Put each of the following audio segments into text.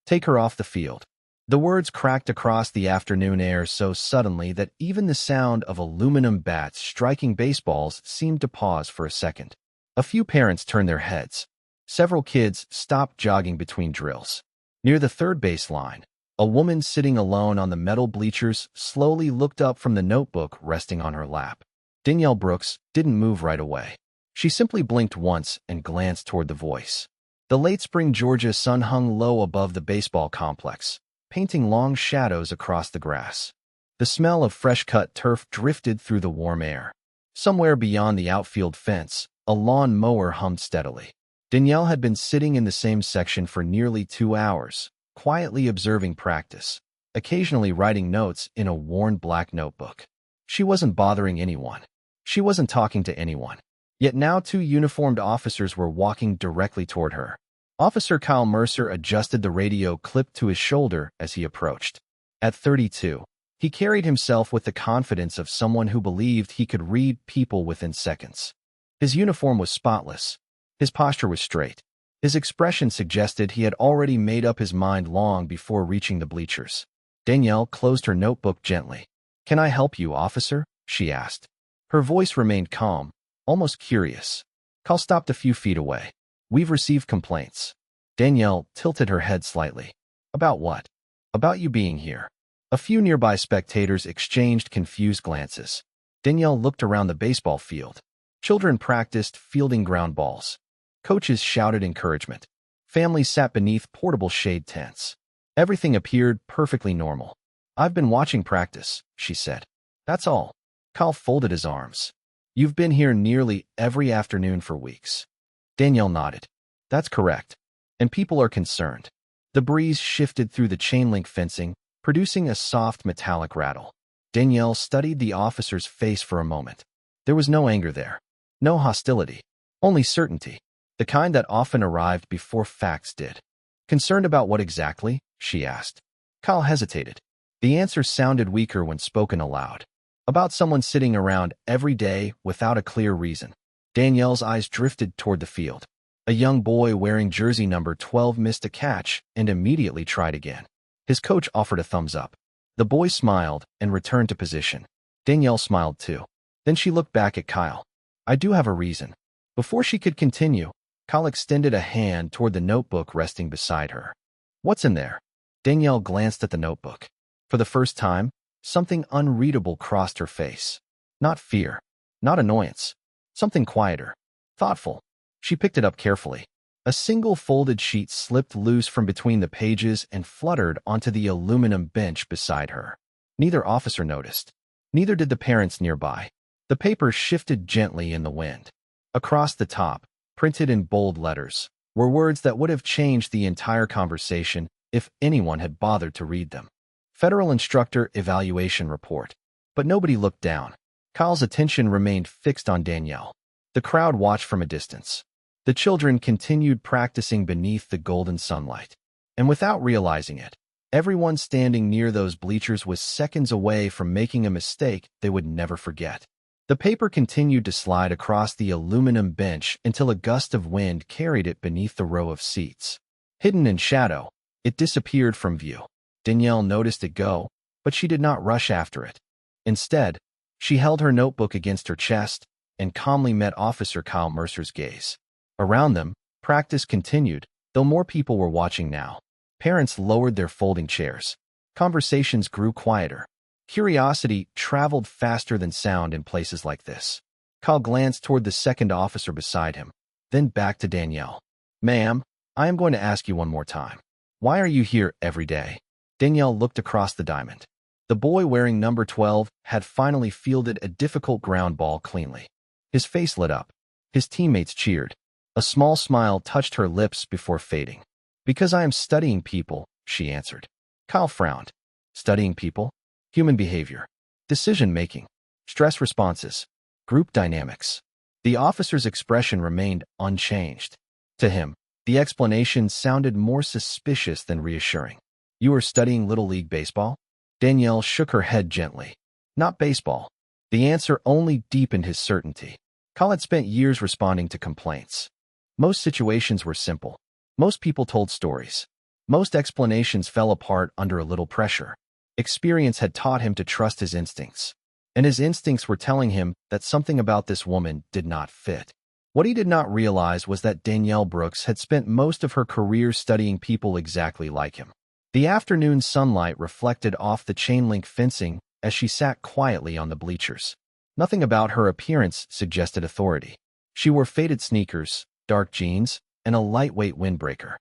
Take her off the field. The words cracked across the afternoon air so suddenly that even the sound of aluminum bats striking baseballs seemed to pause for a second. A few parents turned their heads. Several kids stopped jogging between drills. Near the third base line, a woman sitting alone on the metal bleachers slowly looked up from the notebook resting on her lap. Danielle Brooks didn't move right away. She simply blinked once and glanced toward the voice. The late spring Georgia sun hung low above the baseball complex, painting long shadows across the grass. The smell of fresh-cut turf drifted through the warm air. Somewhere beyond the outfield fence, a lawn mower hummed steadily. Danielle had been sitting in the same section for nearly 2 hours, quietly observing practice, occasionally writing notes in a worn black notebook. She wasn't bothering anyone. She wasn't talking to anyone. Yet now 2 uniformed officers were walking directly toward her. Officer Kyle Mercer adjusted the radio clip to his shoulder as he approached. At 32, he carried himself with the confidence of someone who believed he could read people within seconds. His uniform was spotless. His posture was straight. His expression suggested he had already made up his mind long before reaching the bleachers. Danielle closed her notebook gently. "Can I help you, officer?" she asked. Her voice remained calm, almost curious. Kyle stopped a few feet away. "We've received complaints." Danielle tilted her head slightly. "About what?" "About you being here." A few nearby spectators exchanged confused glances. Danielle looked around the baseball field. Children practiced fielding ground balls. Coaches shouted encouragement. Families sat beneath portable shade tents. Everything appeared perfectly normal. "I've been watching practice," she said. "That's all." Kyle folded his arms. "You've been here nearly every afternoon for weeks." Danielle nodded. "That's correct. And people are concerned." The breeze shifted through the chain-link fencing, producing a soft metallic rattle. Danielle studied the officer's face for a moment. There was no anger there. No hostility. Only certainty. The kind that often arrived before facts did. "Concerned about what exactly?" she asked. Kyle hesitated. The answer sounded weaker when spoken aloud. "About someone sitting around every day without a clear reason." Danielle's eyes drifted toward the field. A young boy wearing jersey number 12 missed a catch and immediately tried again. His coach offered a thumbs up. The boy smiled and returned to position. Danielle smiled too. Then she looked back at Kyle. "I do have a reason." Before she could continue, Kyle extended a hand toward the notebook resting beside her. "What's in there?" Danielle glanced at the notebook. For the first time, something unreadable crossed her face. Not fear, not annoyance. Something quieter, thoughtful. She picked it up carefully. A single folded sheet slipped loose from between the pages and fluttered onto the aluminum bench beside her. Neither officer noticed. Neither did the parents nearby. The paper shifted gently in the wind. Across the top, printed in bold letters, were words that would have changed the entire conversation if anyone had bothered to read them. Federal Instructor Evaluation Report. But nobody looked down. Kyle's attention remained fixed on Danielle. The crowd watched from a distance. The children continued practicing beneath the golden sunlight. And without realizing it, everyone standing near those bleachers was seconds away from making a mistake they would never forget. The paper continued to slide across the aluminum bench until a gust of wind carried it beneath the row of seats. Hidden in shadow, it disappeared from view. Danielle noticed it go, but she did not rush after it. Instead, she held her notebook against her chest and calmly met Officer Kyle Mercer's gaze. Around them, practice continued, though more people were watching now. Parents lowered their folding chairs. Conversations grew quieter. Curiosity traveled faster than sound in places like this. Kyle glanced toward the second officer beside him, then back to Danielle. "Ma'am, I am going to ask you one more time. Why are you here every day?" Danielle looked across the diamond. The boy wearing number 12 had finally fielded a difficult ground ball cleanly. His face lit up. His teammates cheered. A small smile touched her lips before fading. "Because I am studying people," she answered. Kyle frowned. "Studying people? Human behavior, decision-making, stress responses, group dynamics." The officer's expression remained unchanged. To him, the explanation sounded more suspicious than reassuring. "You are studying Little League baseball?" Danielle shook her head gently. "Not baseball." The answer only deepened his certainty. Kyle had spent years responding to complaints. Most situations were simple. Most people told stories. Most explanations fell apart under a little pressure. Experience had taught him to trust his instincts, and his instincts were telling him that something about this woman did not fit. What he did not realize was that Danielle Brooks had spent most of her career studying people exactly like him. The afternoon sunlight reflected off the chain-link fencing as she sat quietly on the bleachers. Nothing about her appearance suggested authority. She wore faded sneakers, dark jeans, and a lightweight windbreaker.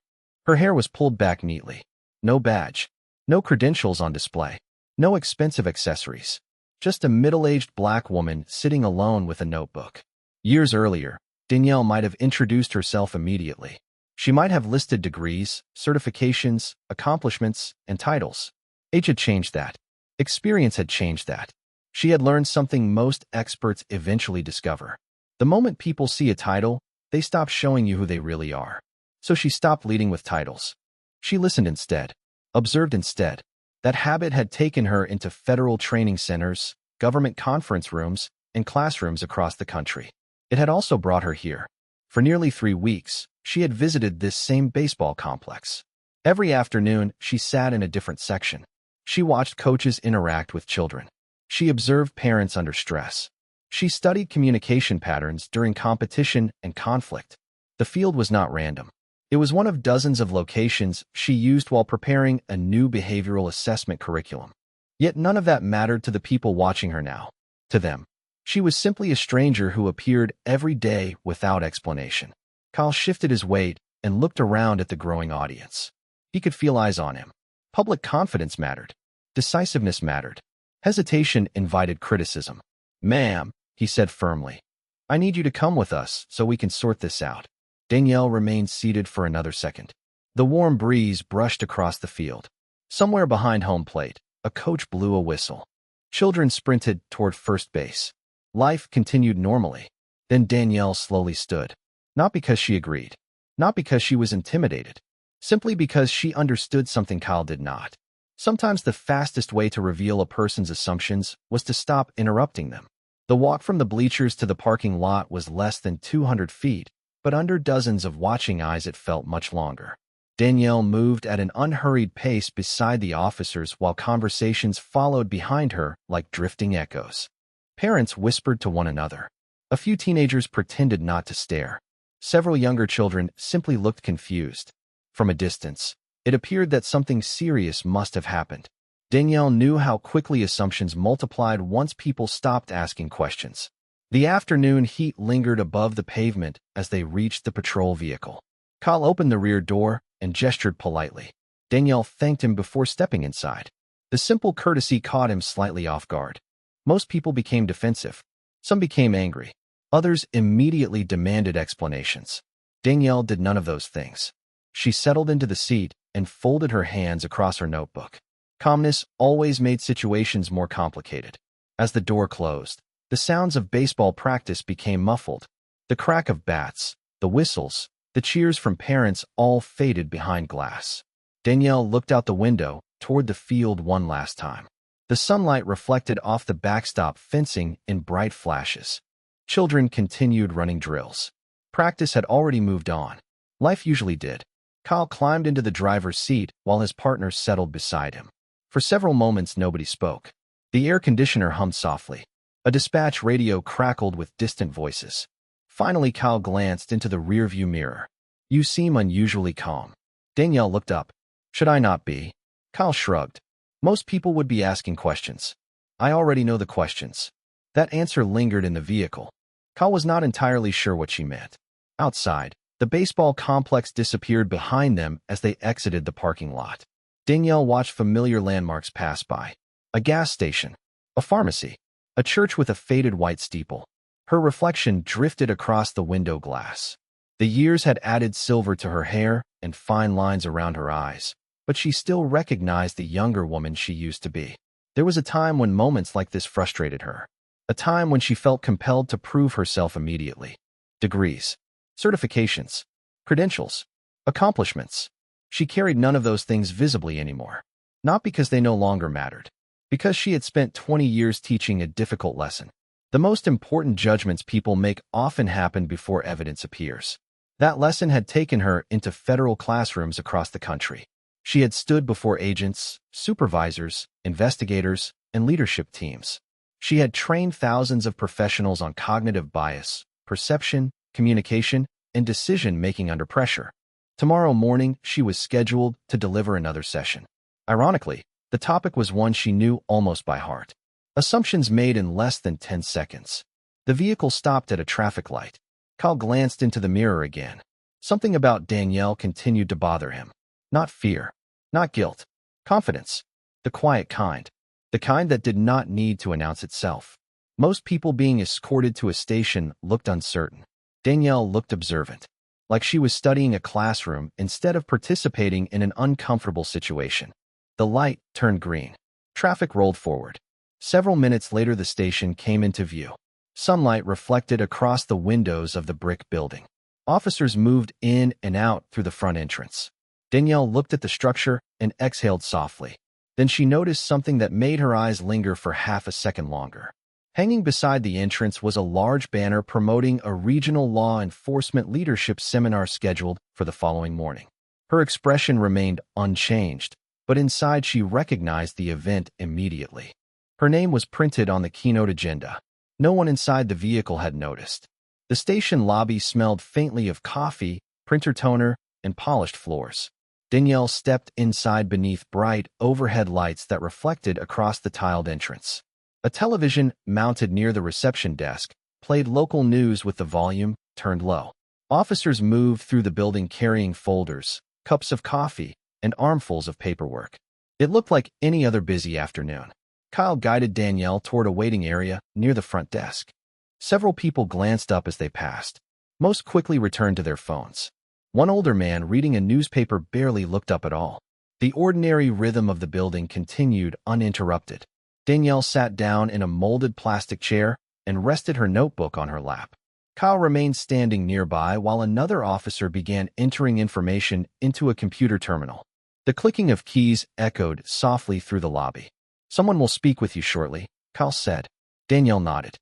Her hair was pulled back neatly. No badge. No credentials on display. No expensive accessories. Just a middle-aged black woman sitting alone with a notebook. Years earlier, Danielle might have introduced herself immediately. She might have listed degrees, certifications, accomplishments, and titles. Age had changed that. Experience had changed that. She had learned something most experts eventually discover. The moment people see a title, they stop showing you who they really are. So she stopped leading with titles. She listened instead. Observed instead. That habit had taken her into federal training centers, government conference rooms, and classrooms across the country. It had also brought her here. For nearly 3 weeks, she had visited this same baseball complex. Every afternoon, she sat in a different section. She watched coaches interact with children. She observed parents under stress. She studied communication patterns during competition and conflict. The field was not random. It was one of dozens of locations she used while preparing a new behavioral assessment curriculum. Yet none of that mattered to the people watching her now. To them, she was simply a stranger who appeared every day without explanation. Kyle shifted his weight and looked around at the growing audience. He could feel eyes on him. Public confidence mattered. Decisiveness mattered. Hesitation invited criticism. "Ma'am," he said firmly, "I need you to come with us so we can sort this out." Danielle remained seated for another second. The warm breeze brushed across the field. Somewhere behind home plate, a coach blew a whistle. Children sprinted toward first base. Life continued normally. Then Danielle slowly stood. Not because she agreed. Not because she was intimidated. Simply because she understood something Kyle did not. Sometimes the fastest way to reveal a person's assumptions was to stop interrupting them. The walk from the bleachers to the parking lot was less than 200 feet, but under dozens of watching eyes it felt much longer. Danielle moved at an unhurried pace beside the officers while conversations followed behind her like drifting echoes. Parents whispered to one another. A few teenagers pretended not to stare. Several younger children simply looked confused. From a distance, it appeared that something serious must have happened. Danielle knew how quickly assumptions multiplied once people stopped asking questions. The afternoon heat lingered above the pavement as they reached the patrol vehicle. Kyle opened the rear door and gestured politely. Danielle thanked him before stepping inside. The simple courtesy caught him slightly off guard. Most people became defensive. Some became angry. Others immediately demanded explanations. Danielle did none of those things. She settled into the seat and folded her hands across her notebook. Calmness always made situations more complicated. As the door closed, the sounds of baseball practice became muffled. The crack of bats, the whistles, the cheers from parents all faded behind glass. Danielle looked out the window toward the field one last time. The sunlight reflected off the backstop fencing in bright flashes. Children continued running drills. Practice had already moved on. Life usually did. Kyle climbed into the driver's seat while his partner settled beside him. For several moments nobody spoke. The air conditioner hummed softly. A dispatch radio crackled with distant voices. Finally Kyle glanced into the rearview mirror. "You seem unusually calm." Danielle looked up. "Should I not be?" Kyle shrugged. "Most people would be asking questions. I already know the questions." That answer lingered in the vehicle. Kyle was not entirely sure what she meant. Outside, the baseball complex disappeared behind them as they exited the parking lot. Danielle watched familiar landmarks pass by. A gas station, a pharmacy, a church with a faded white steeple. Her reflection drifted across the window glass. The years had added silver to her hair and fine lines around her eyes, but she still recognized the younger woman she used to be. There was a time when moments like this frustrated her. A time when she felt compelled to prove herself immediately. Degrees, certifications, credentials, accomplishments. She carried none of those things visibly anymore. Not because they no longer mattered. Because she had spent 20 years teaching a difficult lesson. The most important judgments people make often happen before evidence appears. That lesson had taken her into federal classrooms across the country. She had stood before agents, supervisors, investigators, and leadership teams. She had trained thousands of professionals on cognitive bias, perception, communication, and decision-making under pressure. Tomorrow morning, she was scheduled to deliver another session. Ironically, the topic was one she knew almost by heart. Assumptions made in less than 10 seconds. The vehicle stopped at a traffic light. Kyle glanced into the mirror again. Something about Danielle continued to bother him. Not fear, not guilt, confidence. The quiet kind. The kind that did not need to announce itself. Most people being escorted to a station looked uncertain. Danielle looked observant, like she was studying a classroom instead of participating in an uncomfortable situation. The light turned green. Traffic rolled forward. Several minutes later, the station came into view. Sunlight reflected across the windows of the brick building. Officers moved in and out through the front entrance. Danielle looked at the structure and exhaled softly. Then she noticed something that made her eyes linger for half a second longer. Hanging beside the entrance was a large banner promoting a regional law enforcement leadership seminar scheduled for the following morning. Her expression remained unchanged, but inside she recognized the event immediately. Her name was printed on the keynote agenda. No one inside the vehicle had noticed. The station lobby smelled faintly of coffee, printer toner, and polished floors. Danielle stepped inside beneath bright overhead lights that reflected across the tiled entrance. A television mounted near the reception desk played local news with the volume turned low. Officers moved through the building carrying folders, cups of coffee, and armfuls of paperwork. It looked like any other busy afternoon. Kyle guided Danielle toward a waiting area near the front desk. Several people glanced up as they passed. Most quickly returned to their phones. One older man reading a newspaper barely looked up at all. The ordinary rhythm of the building continued uninterrupted. Danielle sat down in a molded plastic chair and rested her notebook on her lap. Kyle remained standing nearby while another officer began entering information into a computer terminal. The clicking of keys echoed softly through the lobby. "Someone will speak with you shortly," Kyle said. Danielle nodded.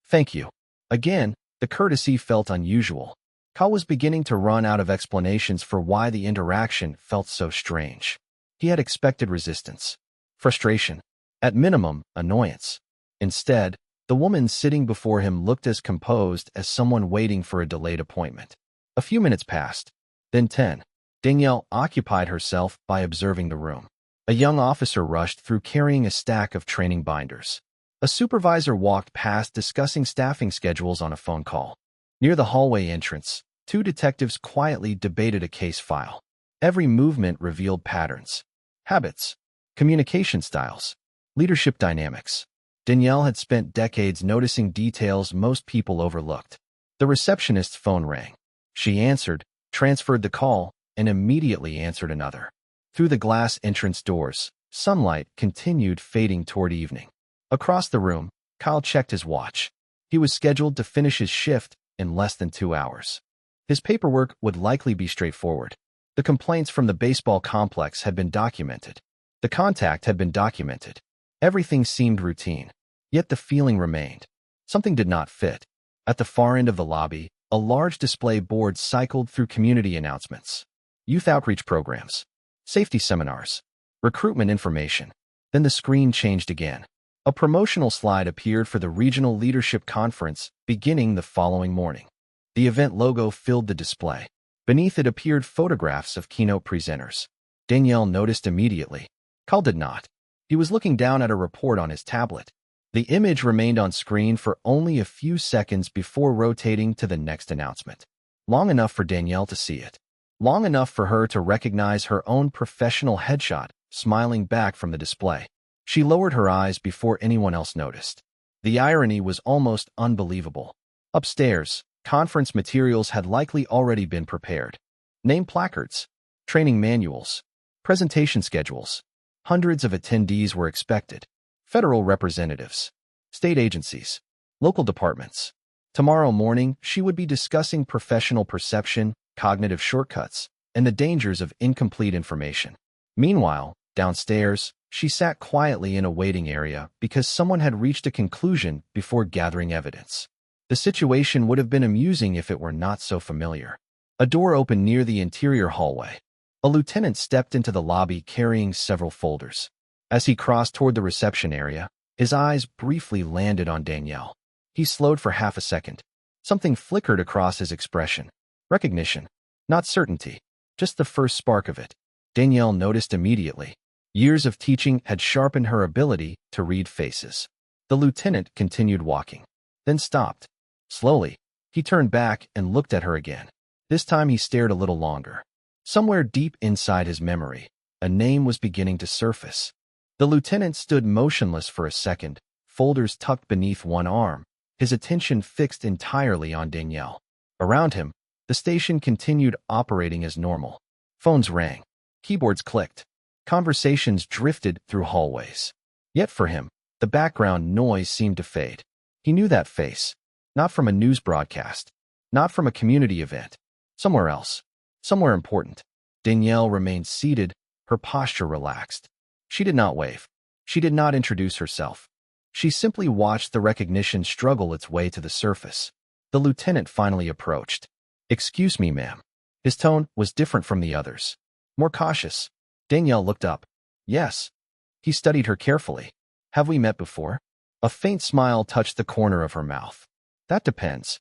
"Thank you." Again, the courtesy felt unusual. Kyle was beginning to run out of explanations for why the interaction felt so strange. He had expected resistance, frustration, at minimum, annoyance. Instead, the woman sitting before him looked as composed as someone waiting for a delayed appointment. A few minutes passed, then 10. Danielle occupied herself by observing the room. A young officer rushed through carrying a stack of training binders. A supervisor walked past discussing staffing schedules on a phone call. Near the hallway entrance, two detectives quietly debated a case file. Every movement revealed patterns, habits, communication styles, leadership dynamics. Danielle had spent decades noticing details most people overlooked. The receptionist's phone rang. She answered, transferred the call, and immediately answered another. Through the glass entrance doors, sunlight continued fading toward evening. Across the room, Kyle checked his watch. He was scheduled to finish his shift in less than 2 hours. His paperwork would likely be straightforward. The complaints from the baseball complex had been documented. The contact had been documented. Everything seemed routine. Yet the feeling remained. Something did not fit. At the far end of the lobby, a large display board cycled through community announcements, youth outreach programs, safety seminars, recruitment information. Then the screen changed again. A promotional slide appeared for the Regional Leadership Conference beginning the following morning. The event logo filled the display. Beneath it appeared photographs of keynote presenters. Danielle noticed immediately. Kyle did not. He was looking down at a report on his tablet. The image remained on screen for only a few seconds before rotating to the next announcement. Long enough for Danielle to see it. Long enough for her to recognize her own professional headshot, smiling back from the display. She lowered her eyes before anyone else noticed. The irony was almost unbelievable. Upstairs, conference materials had likely already been prepared. Name placards, training manuals, presentation schedules. Hundreds of attendees were expected. Federal representatives, state agencies, local departments. Tomorrow morning, she would be discussing professional perception, cognitive shortcuts, and the dangers of incomplete information. Meanwhile, downstairs, she sat quietly in a waiting area because someone had reached a conclusion before gathering evidence. The situation would have been amusing if it were not so familiar. A door opened near the interior hallway. A lieutenant stepped into the lobby carrying several folders. As he crossed toward the reception area, his eyes briefly landed on Danielle. He slowed for half a second. Something flickered across his expression. Recognition. Not certainty. Just the first spark of it. Danielle noticed immediately. Years of teaching had sharpened her ability to read faces. The lieutenant continued walking, then stopped. Slowly, he turned back and looked at her again. This time he stared a little longer. Somewhere deep inside his memory, a name was beginning to surface. The lieutenant stood motionless for a second, folders tucked beneath one arm, his attention fixed entirely on Danielle. Around him, the station continued operating as normal. Phones rang. Keyboards clicked. Conversations drifted through hallways. Yet for him, the background noise seemed to fade. He knew that face. Not from a news broadcast. Not from a community event. Somewhere else. Somewhere important. Danielle remained seated, her posture relaxed. She did not wave. She did not introduce herself. She simply watched the recognition struggle its way to the surface. The lieutenant finally approached. "Excuse me, ma'am." His tone was different from the others. More cautious. Danielle looked up. "Yes." He studied her carefully. "Have we met before?" A faint smile touched the corner of her mouth. "That depends."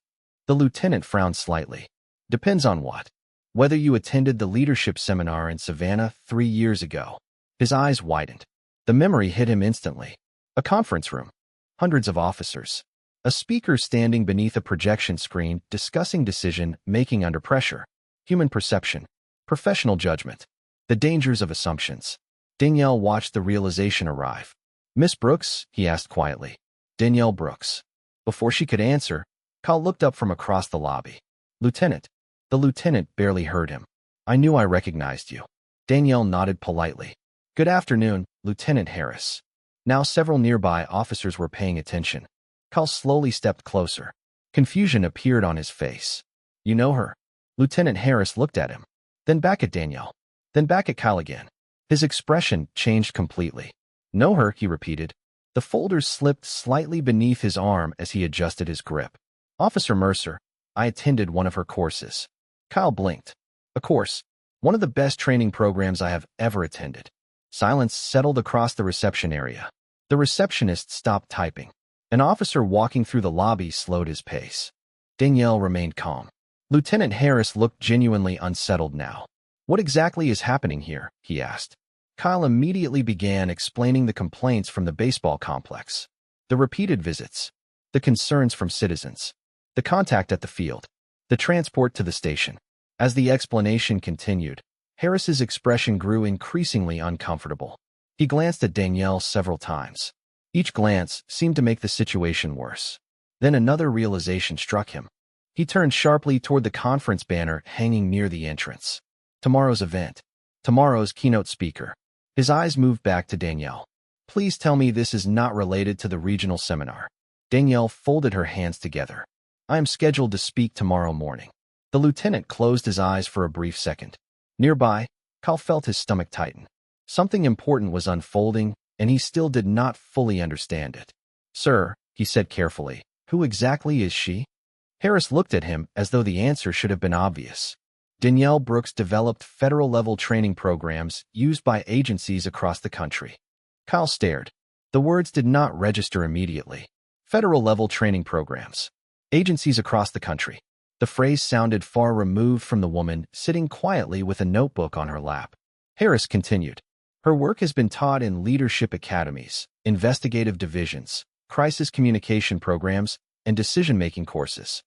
The lieutenant frowned slightly. "Depends on what?" "Whether you attended the leadership seminar in Savannah 3 years ago." His eyes widened. The memory hit him instantly. A conference room. Hundreds of officers. A speaker standing beneath a projection screen discussing decision-making under pressure. Human perception. Professional judgment. The dangers of assumptions. Danielle watched the realization arrive. "Miss Brooks?" he asked quietly. "Danielle Brooks." Before she could answer, Kyle looked up from across the lobby. "Lieutenant." The lieutenant barely heard him. "I knew I recognized you." Danielle nodded politely. "Good afternoon, Lieutenant Harris." Now several nearby officers were paying attention. Kyle slowly stepped closer. Confusion appeared on his face. "You know her?" Lieutenant Harris looked at him, then back at Danielle, then back at Kyle again. His expression changed completely. "Know her," he repeated. The folders slipped slightly beneath his arm as he adjusted his grip. "Officer Mercer, I attended one of her courses." Kyle blinked. "A course. One of the best training programs I have ever attended." Silence settled across the reception area. The receptionist stopped typing. An officer walking through the lobby slowed his pace. Danielle remained calm. Lieutenant Harris looked genuinely unsettled now. "What exactly is happening here?" he asked. Kyle immediately began explaining the complaints from the baseball complex, the repeated visits, the concerns from citizens, the contact at the field, the transport to the station. As the explanation continued, Harris's expression grew increasingly uncomfortable. He glanced at Danielle several times. Each glance seemed to make the situation worse. Then another realization struck him. He turned sharply toward the conference banner hanging near the entrance. Tomorrow's event. Tomorrow's keynote speaker. His eyes moved back to Danielle. "Please tell me this is not related to the regional seminar." Danielle folded her hands together. "I am scheduled to speak tomorrow morning." The lieutenant closed his eyes for a brief second. Nearby, Kyle felt his stomach tighten. Something important was unfolding, and he still did not fully understand it. "Sir," he said carefully, "who exactly is she?" Harris looked at him as though the answer should have been obvious. Danielle Brooks developed federal-level training programs used by agencies across the country. Kyle stared. The words did not register immediately. Federal-level training programs. Agencies across the country. The phrase sounded far removed from the woman sitting quietly with a notebook on her lap. Harris continued. "Her work has been taught in leadership academies, investigative divisions, crisis communication programs, and decision-making courses."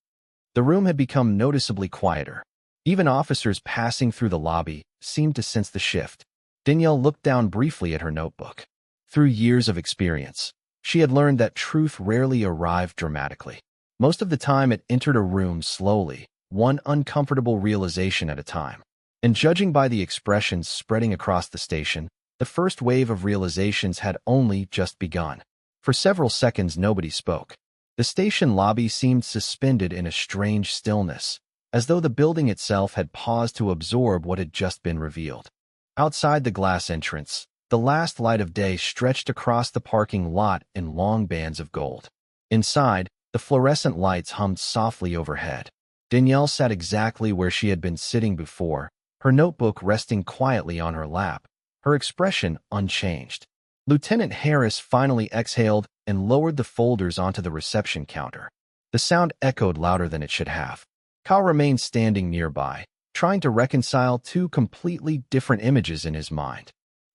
The room had become noticeably quieter. Even officers passing through the lobby seemed to sense the shift. Danielle looked down briefly at her notebook. Through years of experience, she had learned that truth rarely arrived dramatically. Most of the time it entered a room slowly, one uncomfortable realization at a time. And judging by the expressions spreading across the station, the first wave of realizations had only just begun. For several seconds nobody spoke. The station lobby seemed suspended in a strange stillness, as though the building itself had paused to absorb what had just been revealed. Outside the glass entrance, the last light of day stretched across the parking lot in long bands of gold. Inside, the fluorescent lights hummed softly overhead. Danielle sat exactly where she had been sitting before, her notebook resting quietly on her lap, her expression unchanged. Lieutenant Harris finally exhaled and lowered the folders onto the reception counter. The sound echoed louder than it should have. Kyle remained standing nearby, trying to reconcile two completely different images in his mind.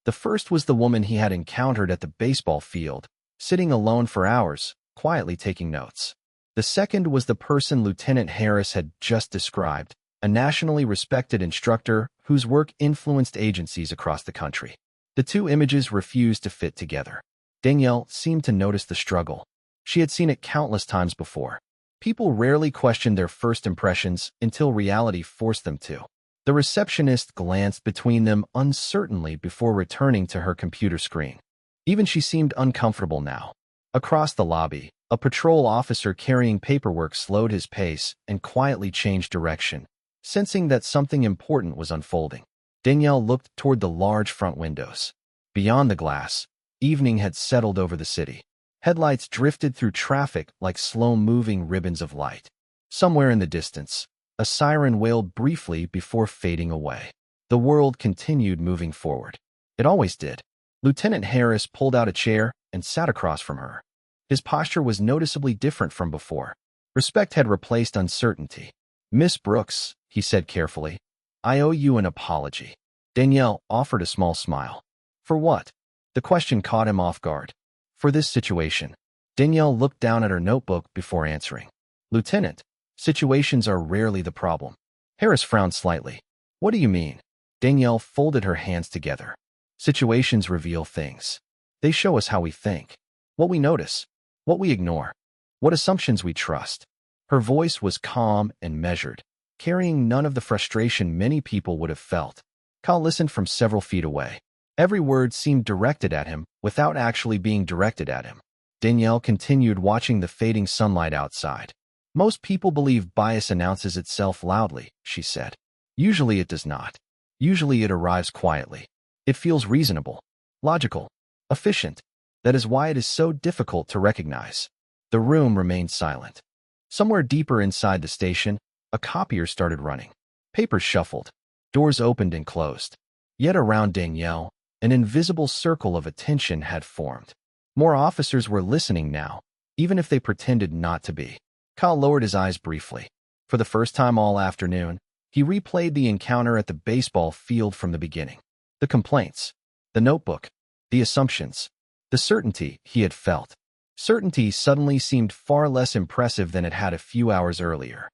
The first was the woman he had encountered at the baseball field, sitting alone for hours, quietly taking notes. The second was the person Lieutenant Harris had just described, a nationally respected instructor whose work influenced agencies across the country. The two images refused to fit together. Danielle seemed to notice the struggle. She had seen it countless times before. People rarely questioned their first impressions until reality forced them to. The receptionist glanced between them uncertainly before returning to her computer screen. Even she seemed uncomfortable now. Across the lobby, a patrol officer carrying paperwork slowed his pace and quietly changed direction, sensing that something important was unfolding. Danielle looked toward the large front windows. Beyond the glass, evening had settled over the city. Headlights drifted through traffic like slow-moving ribbons of light. Somewhere in the distance, a siren wailed briefly before fading away. The world continued moving forward. It always did. Lieutenant Harris pulled out a chair and sat across from her. His posture was noticeably different from before. Respect had replaced uncertainty. "Miss Brooks," he said carefully, "I owe you an apology." Danielle offered a small smile. "For what?" The question caught him off guard. "For this situation." Danielle looked down at her notebook before answering. "Lieutenant, situations are rarely the problem." Harris frowned slightly. "What do you mean?" Danielle folded her hands together. "Situations reveal things. They show us how we think, what we notice, what we ignore, what assumptions we trust." Her voice was calm and measured, carrying none of the frustration many people would have felt. Kyle listened from several feet away. Every word seemed directed at him without actually being directed at him. Danielle continued watching the fading sunlight outside. "Most people believe bias announces itself loudly," she said. "Usually it does not. Usually it arrives quietly. It feels reasonable, logical, efficient. That is why it is so difficult to recognize." The room remained silent. Somewhere deeper inside the station, a copier started running. Papers shuffled. Doors opened and closed. Yet around Danielle, an invisible circle of attention had formed. More officers were listening now, even if they pretended not to be. Kyle lowered his eyes briefly. For the first time all afternoon, he replayed the encounter at the baseball field from the beginning. The complaints, the notebook, the assumptions, the certainty he had felt. Certainty suddenly seemed far less impressive than it had a few hours earlier.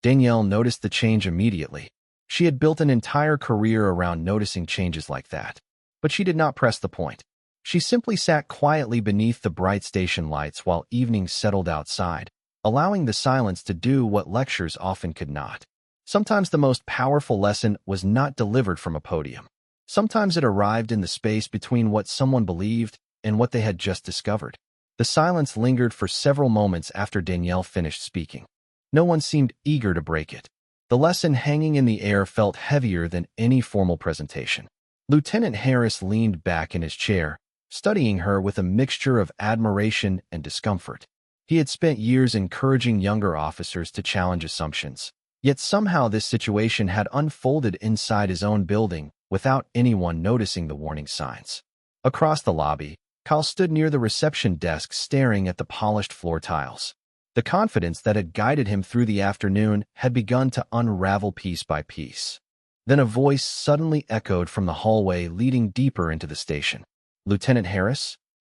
Danielle noticed the change immediately. She had built an entire career around noticing changes like that. But she did not press the point. She simply sat quietly beneath the bright station lights while evening settled outside, allowing the silence to do what lectures often could not. Sometimes the most powerful lesson was not delivered from a podium. Sometimes it arrived in the space between what someone believed and what they had just discovered. The silence lingered for several moments after Danielle finished speaking. No one seemed eager to break it. The lesson hanging in the air felt heavier than any formal presentation. Lieutenant Harris leaned back in his chair, studying her with a mixture of admiration and discomfort. He had spent years encouraging younger officers to challenge assumptions. Yet somehow this situation had unfolded inside his own building without anyone noticing the warning signs. Across the lobby, Kyle stood near the reception desk staring at the polished floor tiles. The confidence that had guided him through the afternoon had begun to unravel piece by piece. Then a voice suddenly echoed from the hallway leading deeper into the station. "Lieutenant Harris?"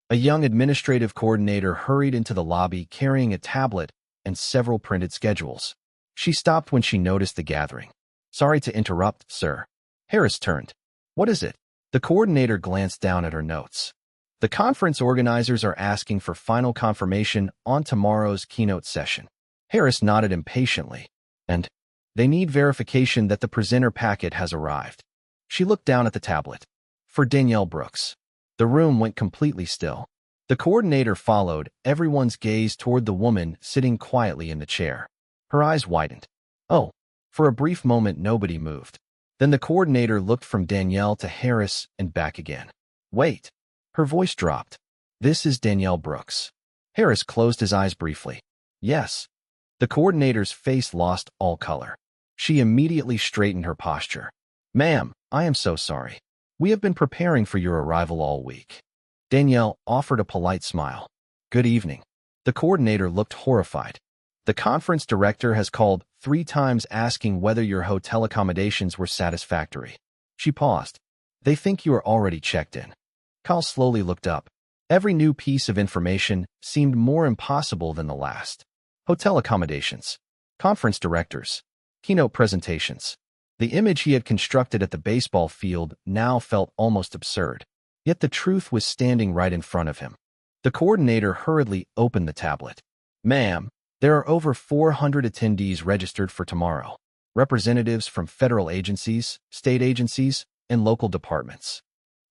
A young administrative coordinator hurried into the lobby carrying a tablet and several printed schedules. She stopped when she noticed the gathering. "Sorry to interrupt, sir." Harris turned. "What is it?" The coordinator glanced down at her notes. "The conference organizers are asking for final confirmation on tomorrow's keynote session." Harris nodded impatiently. "And they need verification that the presenter packet has arrived." She looked down at the tablet. "For Danielle Brooks." The room went completely still. The coordinator followed everyone's gaze toward the woman sitting quietly in the chair. Her eyes widened. "Oh." For a brief moment nobody moved. Then the coordinator looked from Danielle to Harris and back again. "Wait." Her voice dropped. "This is Danielle Brooks." Harris closed his eyes briefly. "Yes." The coordinator's face lost all color. She immediately straightened her posture. Ma'am, I am so sorry. We have been preparing for your arrival all week. Danielle offered a polite smile. Good evening. The coordinator looked horrified. The conference director has called 3 times asking whether your hotel accommodations were satisfactory. She paused. They think you are already checked in. Kyle slowly looked up. Every new piece of information seemed more impossible than the last. Hotel accommodations, conference directors, keynote presentations. The image he had constructed at the baseball field now felt almost absurd. Yet the truth was standing right in front of him. The coordinator hurriedly opened the tablet. Ma'am, there are over 400 attendees registered for tomorrow. Representatives from federal agencies, state agencies, and local departments.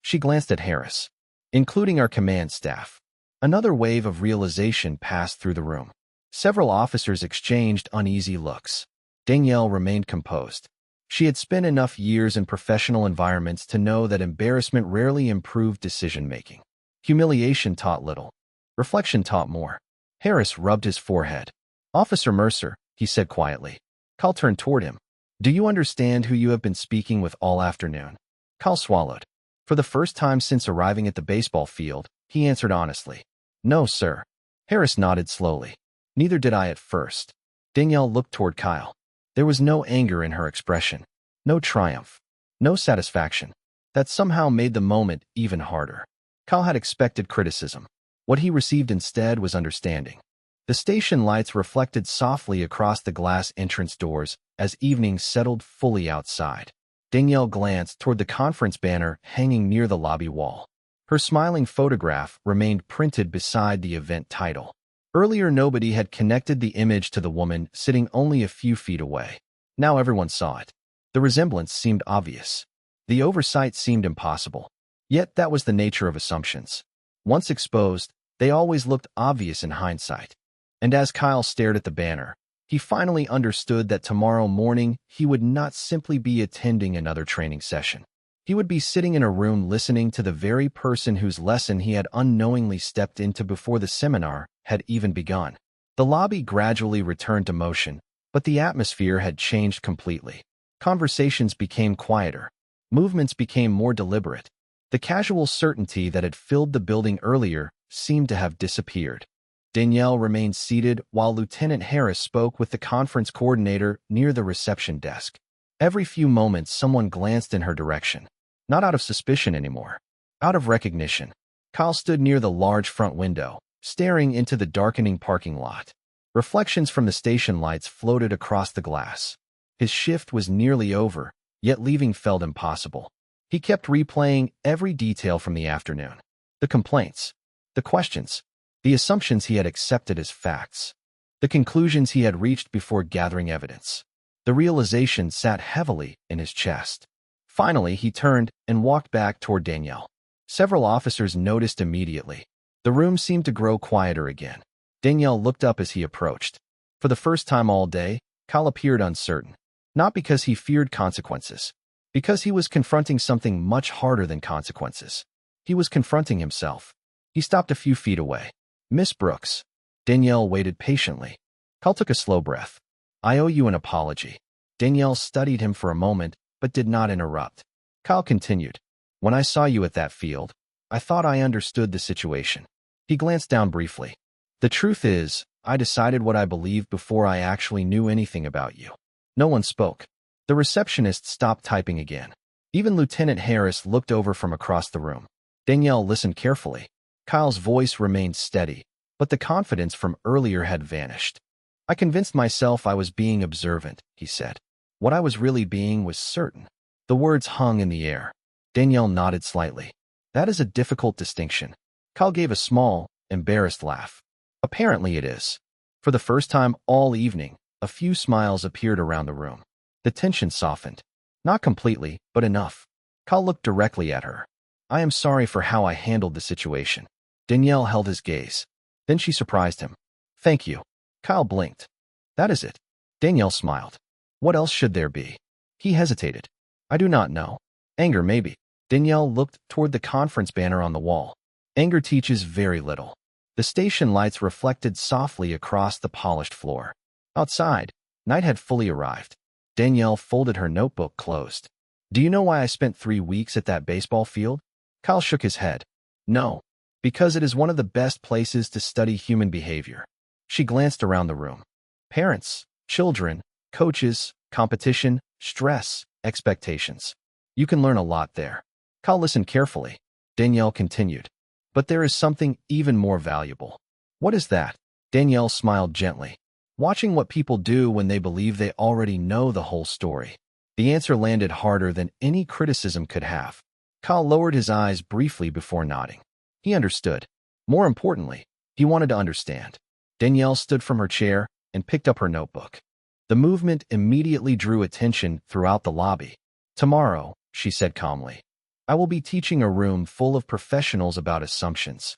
She glanced at Harris, including our command staff. Another wave of realization passed through the room. Several officers exchanged uneasy looks. Danielle remained composed. She had spent enough years in professional environments to know that embarrassment rarely improved decision-making. Humiliation taught little. Reflection taught more. Harris rubbed his forehead. Officer Mercer, he said quietly. Kyle turned toward him. Do you understand who you have been speaking with all afternoon? Kyle swallowed. For the first time since arriving at the baseball field, he answered honestly. No, sir. Harris nodded slowly. Neither did I at first. Danielle looked toward Kyle. There was no anger in her expression. No triumph. No satisfaction. That somehow made the moment even harder. Kyle had expected criticism. What he received instead was understanding. The station lights reflected softly across the glass entrance doors as evening settled fully outside. Danielle glanced toward the conference banner hanging near the lobby wall. Her smiling photograph remained printed beside the event title. Earlier, nobody had connected the image to the woman sitting only a few feet away. Now everyone saw it. The resemblance seemed obvious. The oversight seemed impossible. Yet that was the nature of assumptions. Once exposed, they always looked obvious in hindsight. And as Kyle stared at the banner, he finally understood that tomorrow morning he would not simply be attending another training session. He would be sitting in a room listening to the very person whose lesson he had unknowingly stepped into before the seminar had even begun. The lobby gradually returned to motion, but the atmosphere had changed completely. Conversations became quieter. Movements became more deliberate. The casual certainty that had filled the building earlier seemed to have disappeared. Danielle remained seated while Lieutenant Harris spoke with the conference coordinator near the reception desk. Every few moments, someone glanced in her direction. Not out of suspicion anymore. Out of recognition. Kyle stood near the large front window, staring into the darkening parking lot. Reflections from the station lights floated across the glass. His shift was nearly over, yet leaving felt impossible. He kept replaying every detail from the afternoon. The complaints. The questions. The assumptions he had accepted as facts. The conclusions he had reached before gathering evidence. The realization sat heavily in his chest. Finally, he turned and walked back toward Danielle. Several officers noticed immediately. The room seemed to grow quieter again. Danielle looked up as he approached. For the first time all day, Kyle appeared uncertain. Not because he feared consequences. Because he was confronting something much harder than consequences. He was confronting himself. He stopped a few feet away. Miss Brooks. Danielle waited patiently. Kyle took a slow breath. I owe you an apology. Danielle studied him for a moment, but did not interrupt. Kyle continued. When I saw you at that field, I thought I understood the situation. He glanced down briefly. The truth is, I decided what I believed before I actually knew anything about you. No one spoke. The receptionist stopped typing again. Even Lieutenant Harris looked over from across the room. Danielle listened carefully. Kyle's voice remained steady, but the confidence from earlier had vanished. I convinced myself I was being observant, he said. What I was really being was certain. The words hung in the air. Danielle nodded slightly. That is a difficult distinction. Kyle gave a small, embarrassed laugh. Apparently it is. For the first time all evening, a few smiles appeared around the room. The tension softened. Not completely, but enough. Kyle looked directly at her. I am sorry for how I handled the situation. Danielle held his gaze. Then she surprised him. Thank you. Kyle blinked. That is it. Danielle smiled. What else should there be? He hesitated. I do not know. Anger, maybe. Danielle looked toward the conference banner on the wall. Anger teaches very little. The station lights reflected softly across the polished floor. Outside, night had fully arrived. Danielle folded her notebook closed. Do you know why I spent 3 weeks at that baseball field? Kyle shook his head. No, because it is one of the best places to study human behavior. She glanced around the room. Parents, children, coaches, competition, stress, expectations. You can learn a lot there. Kyle listened carefully. Danielle continued. But there is something even more valuable. What is that? Danielle smiled gently. Watching what people do when they believe they already know the whole story. The answer landed harder than any criticism could have. Kyle lowered his eyes briefly before nodding. He understood. More importantly, he wanted to understand. Danielle stood from her chair and picked up her notebook. The movement immediately drew attention throughout the lobby. Tomorrow, she said calmly, I will be teaching a room full of professionals about assumptions.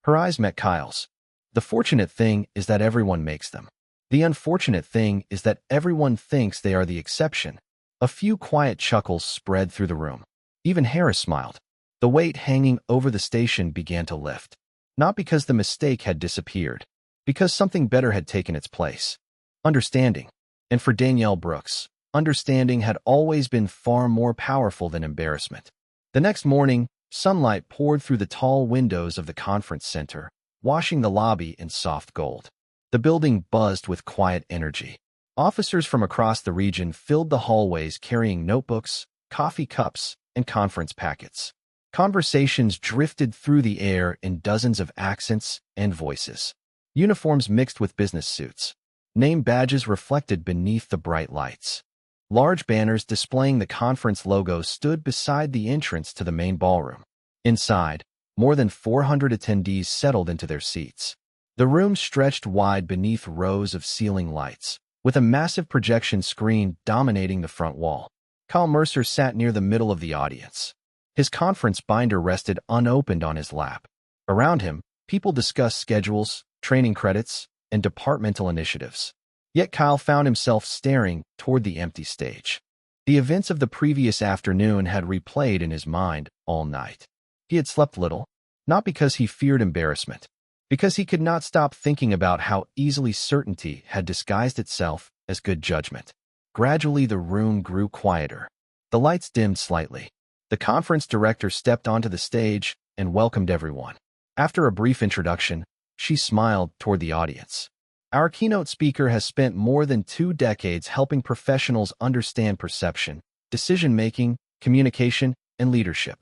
Her eyes met Kyle's. The fortunate thing is that everyone makes them. The unfortunate thing is that everyone thinks they are the exception. A few quiet chuckles spread through the room. Even Harris smiled. The weight hanging over the station began to lift. Not because the mistake had disappeared, because something better had taken its place. Understanding. And for Danielle Brooks, understanding had always been far more powerful than embarrassment. The next morning, sunlight poured through the tall windows of the conference center, washing the lobby in soft gold. The building buzzed with quiet energy. Officers from across the region filled the hallways carrying notebooks, coffee cups, and conference packets. Conversations drifted through the air in dozens of accents and voices. Uniforms mixed with business suits. Name badges reflected beneath the bright lights. Large banners displaying the conference logo stood beside the entrance to the main ballroom. Inside, more than 400 attendees settled into their seats. The room stretched wide beneath rows of ceiling lights, with a massive projection screen dominating the front wall. Kyle Mercer sat near the middle of the audience. His conference binder rested unopened on his lap. Around him, people discussed schedules, training credits, and departmental initiatives. Yet Kyle found himself staring toward the empty stage. The events of the previous afternoon had replayed in his mind all night. He had slept little, not because he feared embarrassment, because he could not stop thinking about how easily certainty had disguised itself as good judgment. Gradually, the room grew quieter. The lights dimmed slightly. The conference director stepped onto the stage and welcomed everyone. After a brief introduction, she smiled toward the audience. Our keynote speaker has spent more than 2 decades helping professionals understand perception, decision-making, communication, and leadership.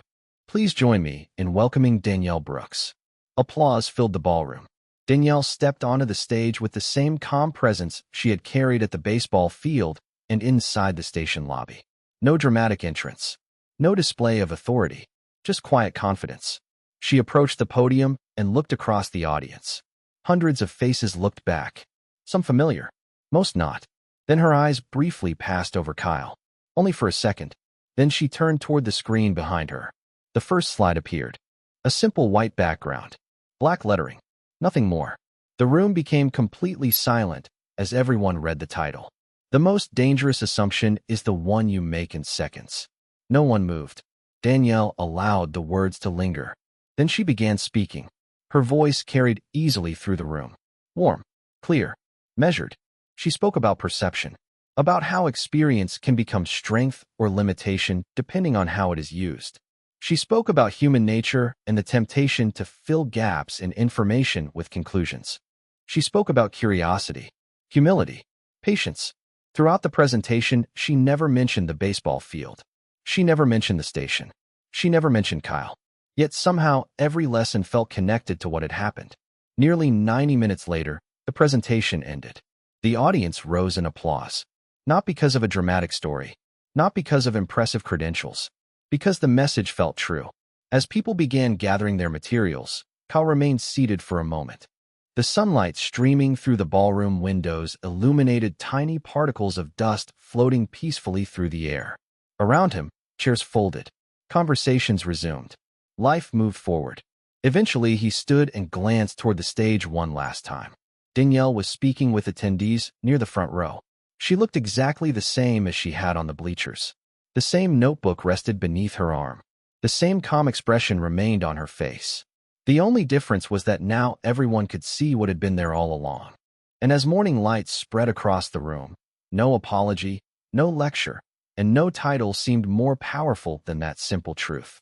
Please join me in welcoming Danielle Brooks. Applause filled the ballroom. Danielle stepped onto the stage with the same calm presence she had carried at the baseball field and inside the station lobby. No dramatic entrance. No display of authority. Just quiet confidence. She approached the podium and looked across the audience. Hundreds of faces looked back. Some familiar. Most not. Then her eyes briefly passed over Kyle. Only for a second. Then she turned toward the screen behind her. The first slide appeared. A simple white background. Black lettering. Nothing more. The room became completely silent as everyone read the title. The most dangerous assumption is the one you make in seconds. No one moved. Danielle allowed the words to linger. Then she began speaking. Her voice carried easily through the room. Warm, clear, measured. She spoke about perception, about how experience can become strength or limitation depending on how it is used. She spoke about human nature and the temptation to fill gaps in information with conclusions. She spoke about curiosity, humility, patience. Throughout the presentation, she never mentioned the baseball field. She never mentioned the station. She never mentioned Kyle. Yet somehow, every lesson felt connected to what had happened. Nearly 90 minutes later, the presentation ended. The audience rose in applause. Not because of a dramatic story, not because of impressive credentials, because the message felt true. As people began gathering their materials, Kyle remained seated for a moment. The sunlight streaming through the ballroom windows illuminated tiny particles of dust floating peacefully through the air. Around him, chairs folded. Conversations resumed. Life moved forward. Eventually, he stood and glanced toward the stage one last time. Danielle was speaking with attendees near the front row. She looked exactly the same as she had on the bleachers. The same notebook rested beneath her arm. The same calm expression remained on her face. The only difference was that now everyone could see what had been there all along. And as morning lights spread across the room, no apology, no lecture, and no title seemed more powerful than that simple truth.